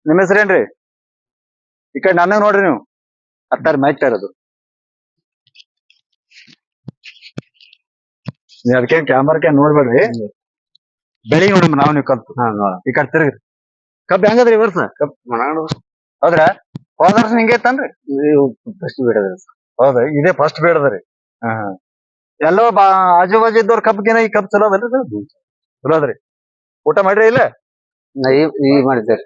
ನಿಮ್ಮ ಹೆಸರೇನ್ರಿ? ಈ ಕಡೆ ನನಗ್ ನೋಡ್ರಿ ನೀವು ಹತ್ತಾರ ಮೈಕ್ ಇರೋದು ನೀವ್ ಅದಕ್ಕೆ ಕ್ಯಾಮರಾಕ್ಕೆ ನೋಡ್ಬೇಡ್ರಿ. ಬೆಳಿಗ್ಗೆ ನೋಡ್ರಿ ನಾವ್ ನೀವು ಕಬ್ಬು ಈ ಕಡೆ ತಿರುಗ್ರಿ. ಕಬ್ಬು ಹೆಂಗದ್ರಿ ಈ ವರ್ಷ? ಹೌದ್ರಾ? ಹೋದ ವರ್ಷ ಹಿಂಗೆ ಇತ್ತನ್ರಿ? ಫಸ್ಟ್ ಬಿಡದ್ರಿ. ಹೌದಾ, ಇದೇ ಫಸ್ಟ್ ಬೇಡದ್ರಿ. ಎಲ್ಲೋ ಆಜು ಬಾಜು ಇದ್ದವ್ರ ಕಬ್ಗಿನ ಈ ಕಬ್ ಚಲೋ ಅದಲ್ರಿ? ಚಲೋ ಅದ್ರಿ. ಊಟ ಮಾಡ್ರಿ ಇಲ್ಲ? ಈಗ ಮಾಡಿದ್ದೇರಿ.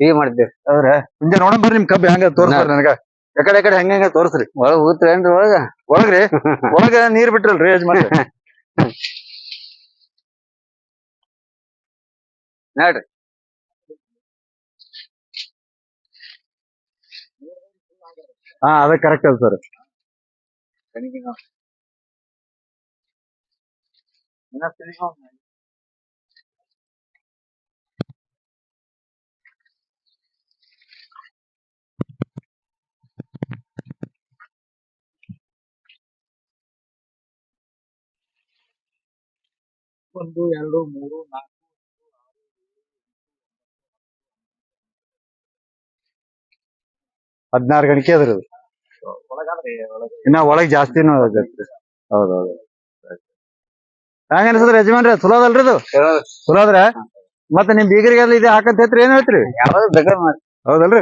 ಈಗ ಮಾಡಿದ್ದೇರಿ. ಹೌದ್ರಾ? ಮುಂಜೆ ನೋಡೋಣ ಬರ್ರಿ ನಿಮ್ ಕಬ್ಬು ಹೆಂಗ ತೋರ್ಸ್ರಿ ನನಗ. ಎಕಡೆ ಎಕಡೆ ಹೆಂಗ ತೋರ್ಸ್ರಿ. ಒಳಗ್ ಹೋಗ್ತೇನ್ರಿ ಒಳಗ? ಒಳಗ್ರಿ? ಒಳಗ ನೀರ್ ಬಿಟ್ರಲ್ರಿ ಯಜಮಾನ್ರಿ. ನೋಡ್ರಿ ಹಾ ಅದ ಕರೆಕ್ಟ್ ಅದ ಸರ್. ಒಂದು ಎರಡು ಮೂರು ನಾಲ್ಕು 16 ಗಂಟೆ ಅದ್ರಿ ಅದು. ಇನ್ನ ಒಳಗ್ ಜಾಸ್ತಿನೂ ಆಗತ್ರಿ. ಹೌದೌದು. ಹೆಂಗ ಅನ್ಸದ್ರಿ ಯಜಮಾನ್ರಿ? ಚಲೋ ಅದಲ್ರಿ ಇದು? ಚಲೋ ಅದ್ರ? ಮತ್ತೆ ನಿಮ್ ಬೀಗರಿಗೆಲ್ಲ ಇದೆ ಹಾಕಂತ ಹೇಳ್ರಿ, ಏನ್ ಹೇಳ್ತೀರಿ? ಯಾವ್ದು ಬೇಕಾದ್ರೆ ಹೌದಲ್ರಿ?